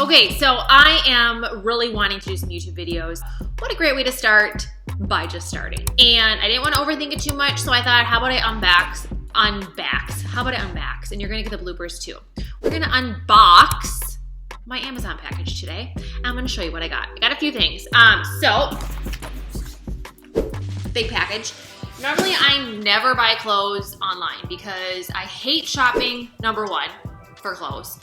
Okay, so I am really wanting to do some YouTube videos. What a great way to start by just starting. And I didn't want to overthink it too much, so I thought, how about I unbox? How about I unbox? And you're gonna get the bloopers too. We're gonna unbox my Amazon package today. I'm gonna show you what I got. I got a few things. So, big package. Normally I never buy clothes online because I hate shopping, number one, for clothes.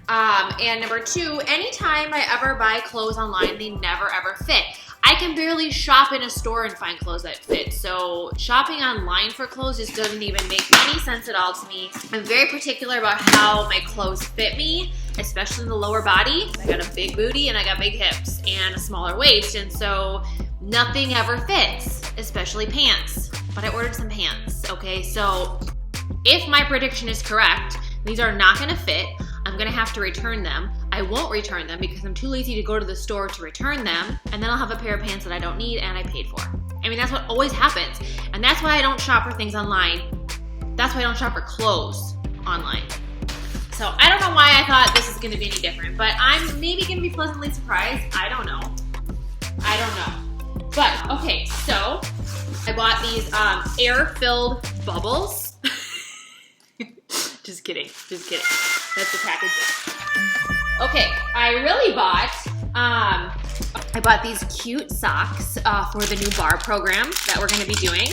And number two, anytime I ever buy clothes online, they never ever fit. I can barely shop in a store and find clothes that fit. So shopping online for clothes just doesn't even make any sense at all to me. I'm very particular about how my clothes fit me, especially in the lower body. I got a big booty and I got big hips and a smaller waist. And so nothing ever fits, especially pants. But I ordered some pants, okay? So if my prediction is correct, these are not gonna fit. I'm gonna have to return them. I won't return them because I'm too lazy to go to the store to return them, and then I'll have a pair of pants that I don't need and I paid for. I mean, that's what always happens. And that's why I don't shop for things online. That's why I don't shop for clothes online. So I don't know why I thought this is gonna be any different, but I'm maybe gonna be pleasantly surprised. I don't know. But, okay, so I bought these air-filled bubbles. Just kidding. That's the package. Okay, I really bought, I bought these cute socks for the new bar program that we're gonna be doing.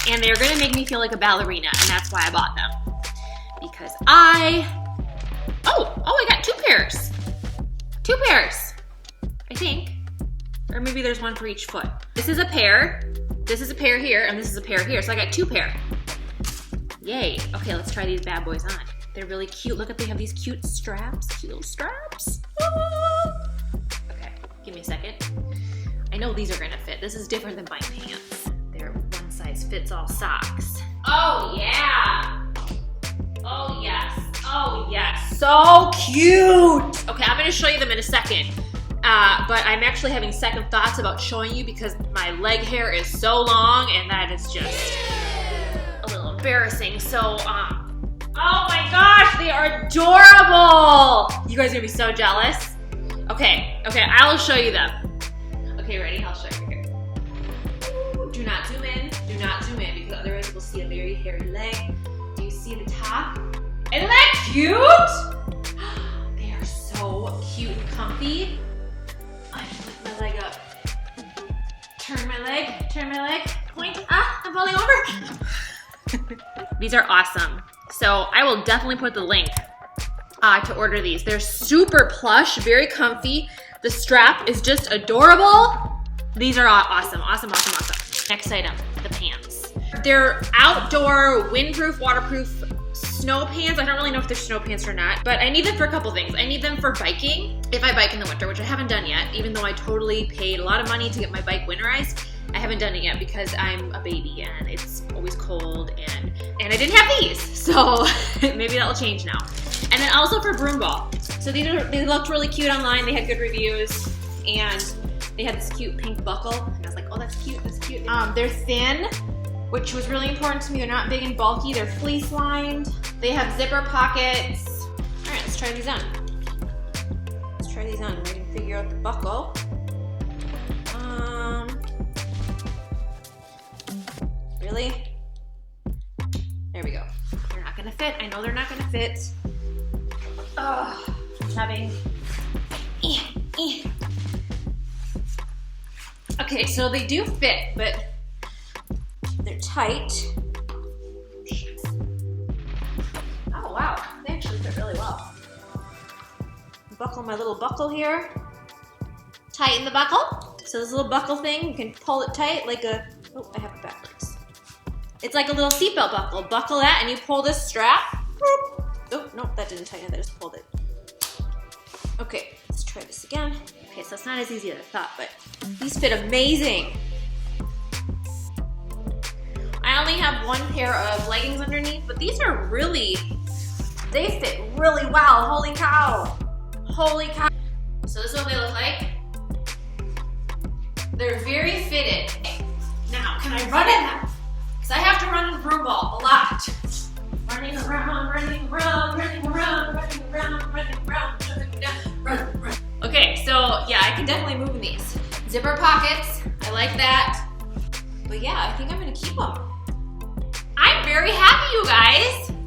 And they're gonna make me feel like a ballerina, and that's why I bought them. Because I got two pairs. Two pairs, I think. Or maybe there's one for each foot. This is a pair here, and this is a pair here. So I got two pair. Yay. Okay, let's try these bad boys on. They're really cute. Look at, they have these cute straps. Cute little straps. Okay, give me a second. I know these are gonna fit. This is different than my pants. They're one size fits all socks. Oh yeah. Oh yes. Oh yes. So cute. Okay, I'm gonna show you them in a second. But I'm actually having second thoughts about showing you because my leg hair is so long and that is just a little embarrassing. So, oh my gosh, they are adorable. You guys are gonna be so jealous. Okay, I'll show you them. Okay, ready? I'll show you here. Do not zoom in, because otherwise we'll see a very hairy leg. Do you see the top? Isn't that cute? They are so cute and comfy. I'm gonna lift my leg up. Turn my leg, point. I'm falling over. These are awesome. So I will definitely put the link to order these. They're super plush, very comfy. The strap is just adorable. These are awesome. Next item, the pants. They're outdoor, windproof, waterproof snow pants. I don't really know if they're snow pants or not, but I need them for a couple things. I need them for biking, if I bike in the winter, which I haven't done yet, even though I totally paid a lot of money to get my bike winterized. I haven't done it yet because I'm a baby and it's always cold and I didn't have these, so maybe that'll change now. And then also for broom ball. So they looked really cute online. They had good reviews and they had this cute pink buckle. And I was like, oh, that's cute. They're thin, which was really important to me. They're not big and bulky. They're fleece lined. They have zipper pockets. All right, let's try these on. We can figure out the buckle. Really? There we go. They're not gonna fit. I know they're not gonna fit. Oh, I'm having. Okay, so they do fit, but they're tight. Oh wow, they actually fit really well. Buckle my little buckle here. Tighten the buckle. So this little buckle thing, you can pull it tight like a, oh, I have it backwards. It's like a little seatbelt buckle. Buckle that and you pull this strap. Oh, no, that didn't tighten, I just pulled it. Okay, let's try this again. Okay, so it's not as easy as I thought, but these fit amazing. I only have one pair of leggings underneath, but these are really, they fit really well. Holy cow. So this is what they look like. They're very fitted. Now, can I run in them? Because I have to run in broom ball a lot. Running around. so yeah, I can definitely move in these. Zipper pockets, I like that. But yeah, I think I'm gonna keep them. I'm very happy, you guys.